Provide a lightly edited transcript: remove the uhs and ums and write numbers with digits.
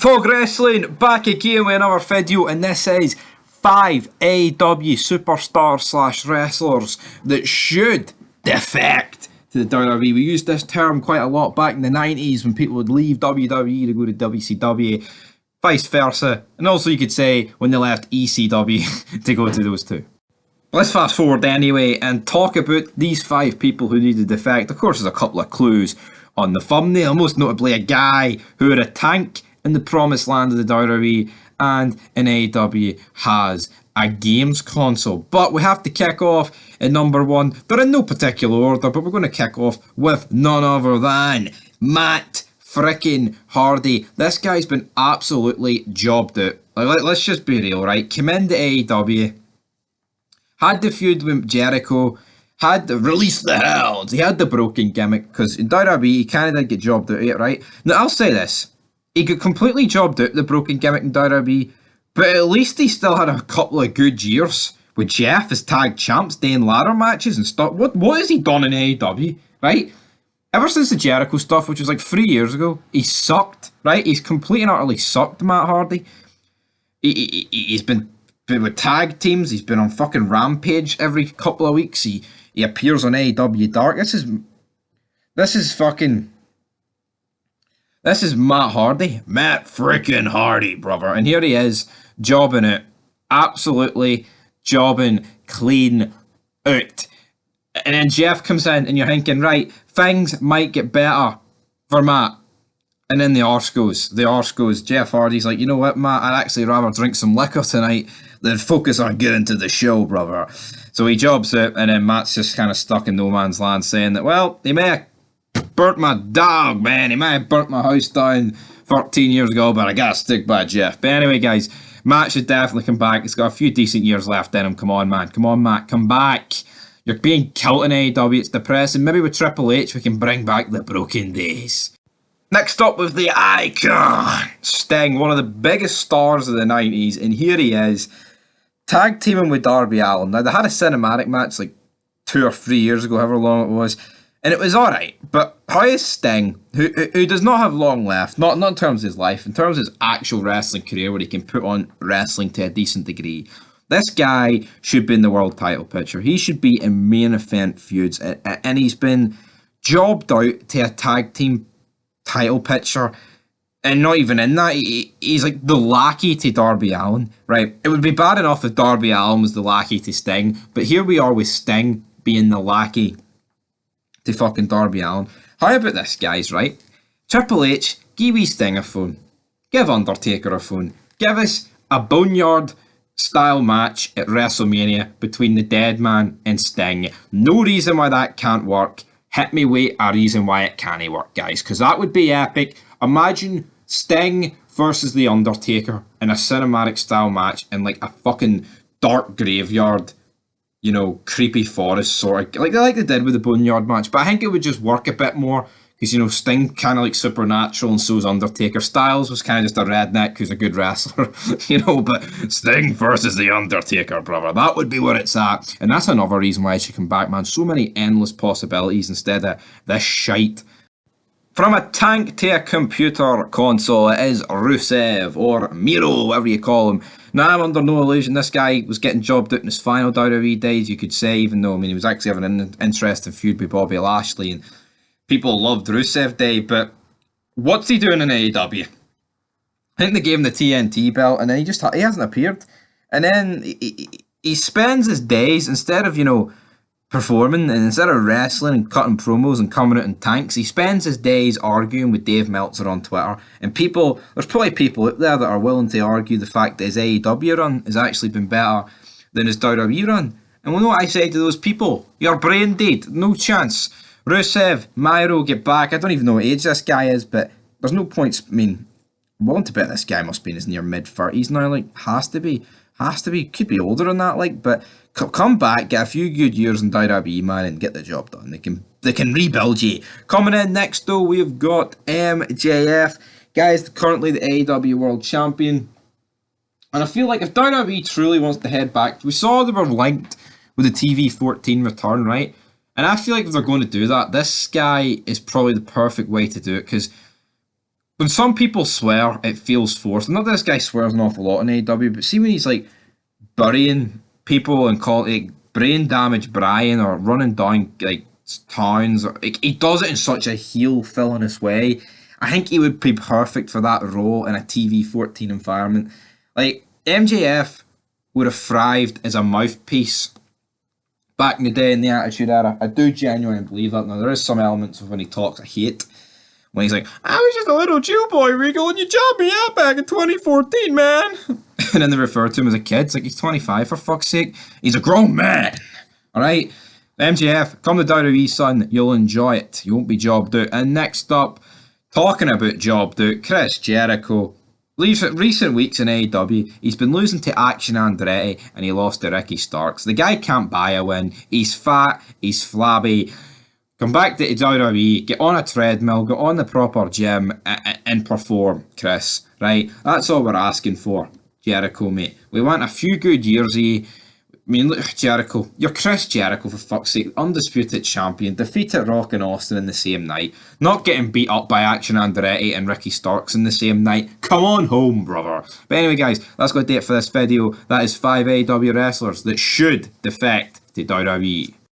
Talk Wrestling back again with another video, and this is 5 AEW superstars slash wrestlers that should defect to the WWE. We used this term quite a lot back in the 90s when people would leave WWE to go to WCW, vice versa, and also you could say when they left ECW to go to those two. Let's fast forward anyway and talk about these 5 people who need to defect. Of course, there's a couple of clues on the thumbnail, most notably a guy who had a tank in the promised land of the WWE, and in AEW has a games console. But we have to kick off at number 1. They're in no particular order, but we're going to kick off with none other than Matt frickin' Hardy. This guy's been absolutely jobbed out. Let's just be real, right? Came into AEW, had the feud with Jericho, had the release the hounds, he had the broken gimmick, because in WWE he kind of did get jobbed out of it, right? Now I'll say this. He got completely jobbed out the broken gimmick in WWE, but at least he still had a couple of good years with Jeff as tag champs, doing ladder matches and stuff. What has he done in AEW, right? Ever since the Jericho stuff, which was like 3 years ago, he sucked, right? He's completely and utterly sucked, Matt Hardy. He's been with tag teams, he's been on fucking Rampage every couple of weeks, he appears on AEW Dark. This is Matt Hardy. Matt frickin' Hardy, brother. And here he is, jobbing it. Absolutely jobbing clean out. And then Jeff comes in and you're thinking, right, things might get better for Matt. And then the arse goes. Jeff Hardy's like, you know what, Matt, I'd actually rather drink some liquor tonight than focus on getting to the show, brother. So he jobs it, and then Matt's just kind of stuck in no man's land saying that, well, he may have burnt my dog, man. He might have burnt my house down 13 years ago, but I gotta stick by Jeff. But anyway, guys, Matt should definitely come back. He's got a few decent years left in him. Come on, man. Come on, Matt. Come back. You're being killed in AEW. It's depressing. Maybe with Triple H, we can bring back the broken days. Next up with the icon, Sting, one of the biggest stars of the 90s, and here he is, tag teaming with Darby Allin. Now, they had a cinematic match like 2 or 3 years ago, however long it was, and it was alright, but how is Sting, who does not have long left, not in terms of his life, in terms of his actual wrestling career where he can put on wrestling to a decent degree, this guy should be in the world title picture. He should be in main event feuds, and he's been jobbed out to a tag team title picture, and not even in that. He's like the lackey to Darby Allin, right? It would be bad enough if Darby Allin was the lackey to Sting, but here we are with Sting being the lackey to fucking Darby Allin. How about this, guys, right? Triple H, give Sting a phone. Give Undertaker a phone. Give us a Boneyard style match at WrestleMania between the Dead Man and Sting. No reason why that can't work. Hit me with a reason why it can't work, guys, because that would be epic. Imagine Sting versus The Undertaker in a cinematic style match in like a fucking dark graveyard, you know, creepy forest sort of, like they did with the Boneyard match. But I think it would just work a bit more because, you know, Sting kind of like supernatural and so is Undertaker. Styles was kind of just a redneck who's a good wrestler, you know, but Sting versus The Undertaker, brother, that would be where it's at. And that's another reason why I should come back, man. So many endless possibilities instead of this shite. From a tank to a computer console, it is Rusev, or Miro, whatever you call him. Now, I'm under no illusion this guy was getting jobbed out in his final WWE days, you could say, even though, I mean, he was actually having an interesting feud with Bobby Lashley, and people loved Rusev Day, but what's he doing in AEW? I think they gave him the TNT belt, and then he hasn't appeared. And then he spends his days, instead of, you know, performing, and instead of wrestling and cutting promos and coming out in tanks, he spends his days arguing with Dave Meltzer on Twitter. And there's probably people out there that are willing to argue the fact that his AEW run has actually been better than his WWE run. And we know what I say to those people. You're brain dead. No chance. Rusev, Miro, get back. I don't even know what age this guy is, but there's no points. I mean, I'm willing to bet this guy must be in his near mid-30s now. Like, has to be. Could be older than that, like, but come back, get a few good years in WWE, man, and get the job done. They can rebuild you. Coming in next, though, we've got MJF. Guys, currently the AEW World Champion. And I feel like if WWE truly wants to head back, we saw they were linked with the TV14 return, right? And I feel like if they're going to do that, this guy is probably the perfect way to do it, because when some people swear, it feels forced. Not that this guy swears an awful lot in AEW, but see when he's like burying people and call it brain damage Brian or running down like towns, or like, he does it in such a heel villainous way. I think he would be perfect for that role in a TV-14 environment. Like MJF would have thrived as a mouthpiece back in the day in the Attitude Era. I do genuinely believe that. Now there is some elements of when he talks I hate. When he's like, I was just a little Jew boy, Regal, and you jobbed me out back in 2014, man. And then they refer to him as a kid. It's like, he's 25, for fuck's sake. He's a grown man. Alright? MJF, come to WWE, son. You'll enjoy it. You won't be jobbed out. And next up, talking about jobbed out, Chris Jericho. Recent weeks in AEW, he's been losing to Action Andretti, and he lost to Ricky Starks. The guy can't buy a win. He's fat. He's flabby. Come back to WWE, get on a treadmill, get on the proper gym, and perform, Chris. Right? That's all we're asking for, Jericho, mate. We want a few good years of you. I mean, look, Jericho. You're Chris Jericho, for fuck's sake. Undisputed champion. Defeated Rock and Austin in the same night. Not getting beat up by Action Andretti and Ricky Starks in the same night. Come on home, brother. But anyway, guys, that's going to do it for this video. That is 5 AEW wrestlers that should defect to WWE.